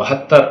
72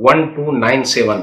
1297,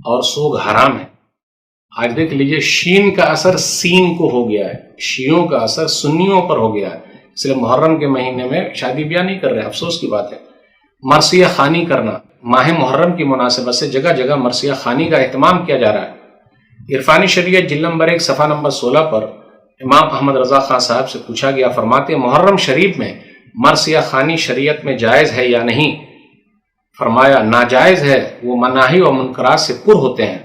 اور سوگ حرام ہے۔ آج دیکھ لیجئے شین کا اثر سین کو ہو گیا ہے، شیعوں کا اثر سنیوں پر ہو گیا ہے، اس لیے محرم کے مہینے میں شادی بیاہ نہیں کر رہے، افسوس کی بات ہے۔ مرثیہ خوانی کرنا، ماہ محرم کی مناسبت سے جگہ جگہ مرثیہ خوانی کا اہتمام کیا جا رہا ہے۔ عرفانی شریعت جلد نمبر 1 صفحہ نمبر 16 پر امام احمد رضا خان صاحب سے پوچھا گیا، فرماتے ہیں محرم شریف میں مرثیہ خوانی شریعت میں جائز ہے یا نہیں؟ فرمایا ناجائز ہے، وہ مناہی و منکرات سے پر ہوتے ہیں۔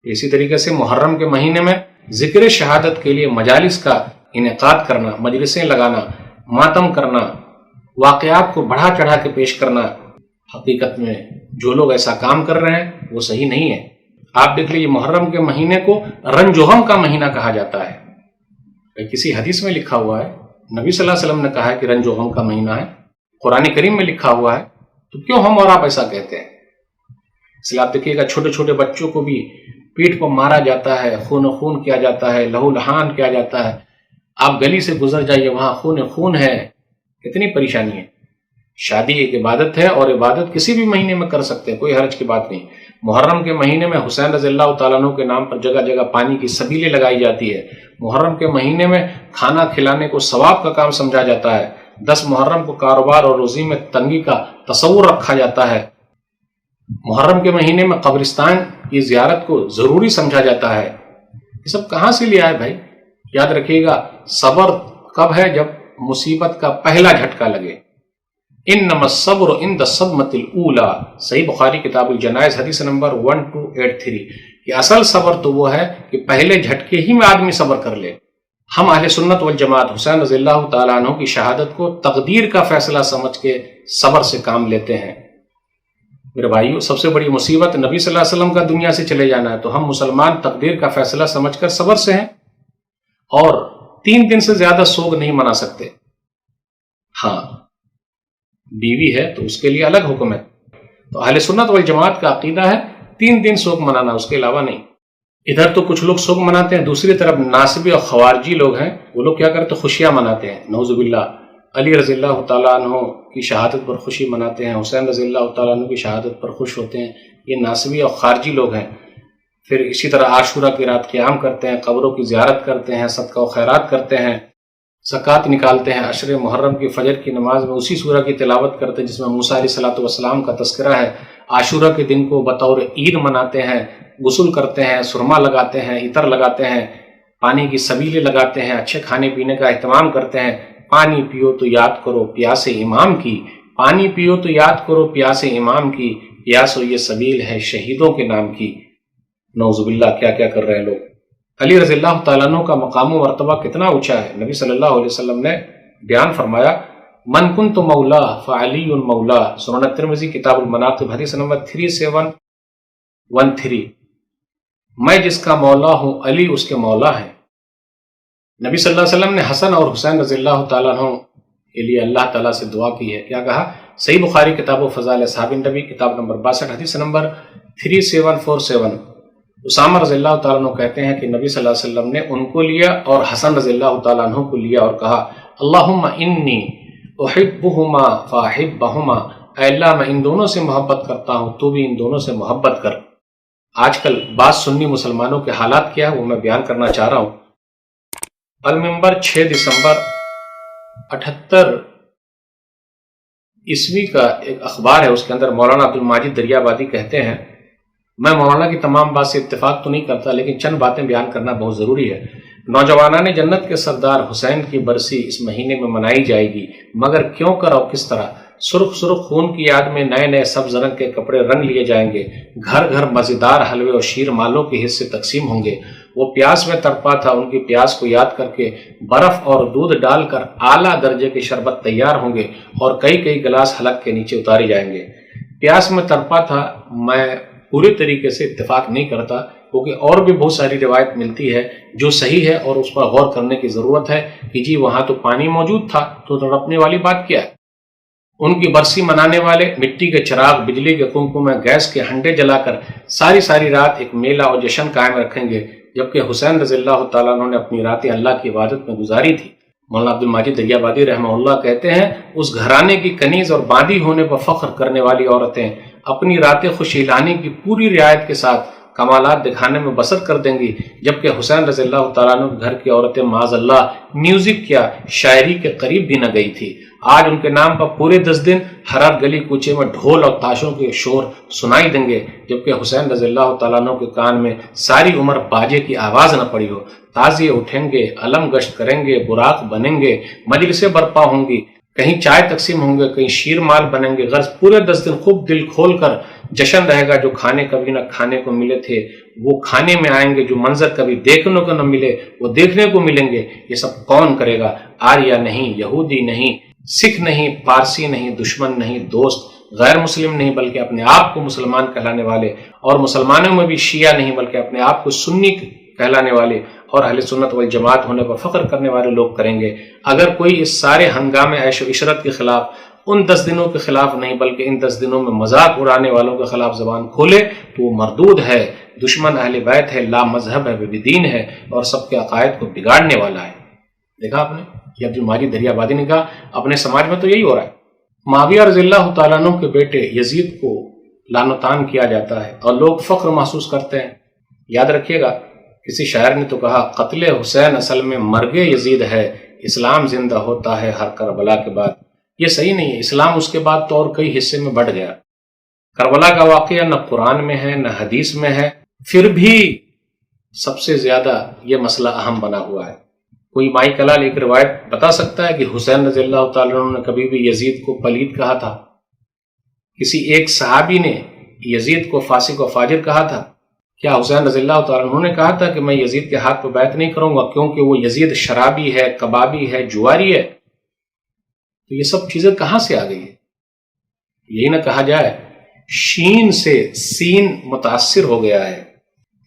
اسی طریقے سے محرم کے مہینے میں ذکر شہادت کے لیے مجالس کا انعقاد کرنا، مجلسیں لگانا، ماتم کرنا، واقعات کو بڑھا چڑھا کے پیش کرنا، حقیقت میں جو لوگ ایسا کام کر رہے ہیں وہ صحیح نہیں ہے۔ آپ دیکھ لیجیے محرم کے مہینے کو رنج و غم کا مہینہ کہا جاتا ہے۔ کسی حدیث میں لکھا ہوا ہے، نبی صلی اللہ علیہ وسلم نے کہا ہے کہ رنج و غم کا مہینہ ہے، قرآن کریم میں لکھا ہوا ہے، تو کیوں ہم اور آپ ایسا کہتے ہیں؟ اس لیے آپ دیکھیے گا چھوٹے چھوٹے بچوں کو بھی پیٹھ پر مارا جاتا ہے، خون خون کیا جاتا ہے، لہو لہان کیا جاتا ہے۔ آپ گلی سے گزر جائیے وہاں خون خون ہے، کتنی پریشانی ہے۔ شادی ایک عبادت ہے اور عبادت کسی بھی مہینے میں کر سکتے ہیں، کوئی حرج کی بات نہیں۔ محرم کے مہینے میں حسین رضی اللہ تعالیٰ عنہ کے نام پر جگہ جگہ پانی کی سبیلیں لگائی جاتی ہے۔ محرم کے مہینے میں کھانا کھلانے کو ثواب کا کام سمجھا جاتا ہے۔ 10 محرم کو کاروبار اور روزی میں تنگی کا تصور رکھا جاتا ہے۔ محرم کے مہینے میں قبرستان کی زیارت کو ضروری سمجھا جاتا ہے۔ یہ سب کہاں سے لیا ہے بھائی؟ یاد رکھیے گا، صبر کب ہے؟ جب مصیبت کا پہلا جھٹکا لگے۔ انما الصبر عند الصدمۃ الاولی، صحیح بخاری کتاب الجنائز حدیث نمبر 1283، کہ اصل صبر تو وہ ہے کہ پہلے جھٹکے ہی میں آدمی صبر کر لے۔ ہم اہل سنت والجماعت حسین رضی اللہ تعالیٰ عنہ کی شہادت کو تقدیر کا فیصلہ سمجھ کے صبر سے کام لیتے ہیں۔ میرے بھائیو، سب سے بڑی مصیبت نبی صلی اللہ علیہ وسلم کا دنیا سے چلے جانا ہے، تو ہم مسلمان تقدیر کا فیصلہ سمجھ کر صبر سے ہیں، اور 3 دن سے زیادہ سوگ نہیں منا سکتے۔ ہاں بیوی ہے تو اس کے لیے الگ حکم ہے، تو اہل سنت والجماعت کا عقیدہ ہے 3 دن سوگ منانا، اس کے علاوہ نہیں۔ ادھر تو کچھ لوگ سوگ مناتے ہیں، دوسری طرف ناصبی اور خوارجی لوگ ہیں، وہ لوگ کیا کرتے ہیں؟ خوشیاں مناتے ہیں، نعوذ باللہ۔ علی رضی اللہ تعالیٰ عنہ کی شہادت پر خوشی مناتے ہیں، حسین رضی اللہ تعالیٰ عنہ کی شہادت پر خوش ہوتے ہیں، یہ ناصبی اور خارجی لوگ ہیں۔ پھر اسی طرح عاشورہ کی رات قیام کرتے ہیں، قبروں کی زیارت کرتے ہیں، صدقہ و خیرات کرتے ہیں، زکوٰۃ نکالتے ہیں، عشر محرم کی فجر کی نماز میں اسی سورہ کی تلاوت کرتے ہیں جس میں موسیٰ علیہ الصلوۃ والسلام کا تذکرہ ہے۔ عاشورہ کے دن کو بطور عید مناتے ہیں، غسل کرتے ہیں، سرما لگاتے ہیں، عطر لگاتے ہیں، پانی کی سبیلیں لگاتے ہیں، اچھے کھانے پینے کا اہتمام کرتے ہیں۔ پانی پیو تو یاد کرو پیاس امام کی، پانی پیو تو یاد کرو پیاس امام کی، پیاس و یہ سبیل ہے شہیدوں کے نام کی۔ نعوذ باللہ، کیا کیا کر رہے ہیں لوگ۔ علی رضی اللہ تعالیٰ عنہ کا مقام و مرتبہ کتنا اونچا ہے۔ نبی صلی اللہ علیہ وسلم نے بیان فرمایا، من کنت مولا فعلی مولا، سنن ترمذی کتاب المناقب حدیث نمبر 3713، میں جس کا مولا ہوں علی اس کے مولا ہیں۔ نبی صلی اللہ علیہ وسلم نے حسن اور حسین رضی اللہ تعالیٰ عنہ کے لیے اللہ تعالیٰ سے دعا کی ہے، کیا کہا؟ صحیح بخاری کتاب و فضائل اصحاب النبی کتاب نمبر 62 حدیث نمبر 3747، اسامہ رضی اللہ تعالیٰ عنہ کہتے ہیں کہ نبی صلی اللہ علیہ وسلم نے ان کو لیا اور حسن رضی اللہ تعالیٰ عنہ کو لیا اور کہا، اللہم انی احبہما فاحبہما، اے اللہ میں ان دونوں سے محبت کرتا ہوں، تو بھی ان دونوں سے محبت کر۔ آج کل بعض سنی مسلمانوں کے حالات کیا ہے وہ میں بیان کرنا چاہ رہا ہوں۔ المنبر 6 دسمبر 78 عیسوی کا ایک اخبار ہے، اس کے اندر مولانا عبد الماجد دریابادی کہتے ہیں، میں مولانا کی تمام بات سے اتفاق تو نہیں کرتا لیکن چند باتیں بیان کرنا بہت ضروری ہے۔ نوجوانان جنت کے سردار حسین کی برسی اس مہینے میں منائی جائے گی، مگر کیوں کر اور کس طرح؟ سرخ سرخ خون کی یاد میں نئے نئے سبز رنگ کے کپڑے رنگ لیے جائیں گے، گھر گھر مزیدار حلوے اور شیر مالوں کے حصے تقسیم ہوں گے۔ وہ پیاس میں تڑپا تھا، ان کی پیاس کو یاد کر کے برف اور دودھ ڈال کر اعلیٰ درجے کے شربت تیار ہوں گے اور کئی کئی گلاس حلق کے نیچے اتارے جائیں گے۔ پیاس میں تڑپا تھا میں پورے طریقے سے اتفاق نہیں کرتا، کیونکہ اور بھی بہت ساری روایت ملتی ہے جو صحیح ہے اور اس پر غور کرنے کی ضرورت ہے کہ جی وہاں تو پانی موجود تھا تو تڑپنے والی بات کیا ہے۔ ان کی برسی منانے والے مٹی کے چراغ، بجلی کے کنکو میں گیس کے ہنڈے جلا کر ساری رات ایک میلہ اور جشن قائم رکھیں گے، جبکہ حسین رضی اللہ تعالیٰ عنہ نے اپنی راتیں اللہ کی عبادت میں گزاری تھی۔ مولانا عبد الماجد دریابادی رحمہ اللہ کہتے ہیں، اس گھرانے کی کنیز اور باندی ہونے پر فخر کرنے والی عورتیں اپنی رات خوشیلانی کی پوری رعایت کے ساتھ کمالات دکھانے میں بسر کر دیں گی، جبکہ حسین رضی اللہ تعالیٰ عنہ کے گھر کی عورتیں معاذ اللہ میوزک یا شاعری کے قریب بھی نہ گئی تھی۔ آج ان کے نام پر پورے 10 دن ہر گلی کوچے میں ڈھول اور تاشوں کے شور سنائی دیں گے، جبکہ حسین رضی اللہ تعالیٰ عنہ کے کان میں ساری عمر باجے کی آواز نہ پڑی ہو۔ تازیے اٹھیں گے، علم گشت کریں گے، براق بنیں گے، مجلسیں برپا ہوں گی، کہیں چائے تقسیم ہوں گے، کہیں شیر مال بنیں گے۔ غرض پورے 10 دن خوب دل کھول کر جشن رہے گا۔ جو کھانے کبھی نہ کھانے کو ملے تھے وہ کھانے میں آئیں گے، جو منظر کبھی دیکھنے کو نہ ملے وہ دیکھنے کو ملیں گے۔ یہ سب کون کرے گا؟ آریہ نہیں، یہودی نہیں، سکھ نہیں، پارسی نہیں، دشمن نہیں، دوست، غیر مسلم نہیں، بلکہ اپنے آپ کو مسلمان کہلانے والے، اور مسلمانوں میں بھی شیعہ نہیں بلکہ اپنے آپ کو سنی کہلانے والے اور اہل سنت والجماعت ہونے پر فخر کرنے والے لوگ کریں گے۔ اگر کوئی اس سارے ہنگامے عیش و عشرت کے خلاف، ان 10 دنوں کے خلاف نہیں بلکہ ان 10 دنوں میں مذاق اڑانے والوں کے خلاف زبان کھولے تو وہ مردود ہے، دشمن اہل بیت ہے، لا مذہب ہے، بے دین ہے، اور سب کے عقائد کو بگاڑنے والا ہے۔ دیکھا آپ نے، یہ عبد الماجد دریا آبادی نے کہا۔ اپنے سماج میں تو یہی ہو رہا ہے۔ معاویہ رضی اللہ تعالیٰ عنہ کے بیٹے یزید کو لعن و طعن کیا جاتا ہے اور لوگ فخر محسوس کرتے ہیں۔ یاد رکھیے گا، کسی شاعر نے تو کہا، قتل حسین اصل میں مرگ یزید ہے، اسلام زندہ ہوتا ہے ہر کربلا کے بعد۔ یہ صحیح نہیں ہے، اسلام اس کے بعد تو اور کئی حصے میں بڑھ گیا۔ کربلا کا واقعہ نہ قرآن میں ہے نہ حدیث میں ہے، پھر بھی سب سے زیادہ یہ مسئلہ اہم بنا ہوا ہے۔ کوئی مائی کلال ایک روایت بتا سکتا ہے کہ حسین رضی اللہ تعالیٰ عنہ نے کبھی بھی یزید کو پلید کہا تھا؟ کسی ایک صحابی نے یزید کو فاسق و فاجر کہا تھا؟ کیا حسین رضی اللہ تعالیٰ عنہ نے کہا تھا کہ میں یزید کے ہاتھ پہ بیعت نہیں کروں گا کیونکہ وہ یزید شرابی ہے، کبابی ہے، جواری ہے؟ تو یہ سب چیزیں کہاں سے آ گئی ہے؟ یہی نہ کہا جائے شین سے سین متاثر ہو گیا ہے۔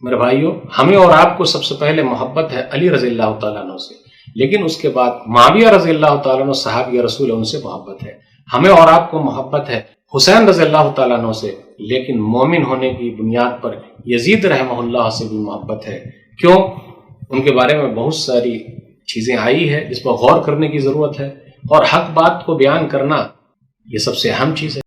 میرے بھائیوں، ہمیں اور آپ کو سب سے پہلے محبت ہے علی رضی اللہ تعالیٰ عنہ سے، لیکن اس کے بعد معاویہ رضی اللہ تعالیٰ عنہ صحابی رسول، ان سے محبت ہے۔ ہمیں اور آپ کو محبت ہے حسین رضی اللہ تعالیٰ عنہ سے، لیکن مومن ہونے کی بنیاد پر یزید رحمہ اللہ سے بھی محبت ہے۔ کیوں؟ ان کے بارے میں بہت ساری چیزیں آئی ہے جس پر غور کرنے کی ضرورت ہے، اور حق بات کو بیان کرنا یہ سب سے اہم چیز ہے۔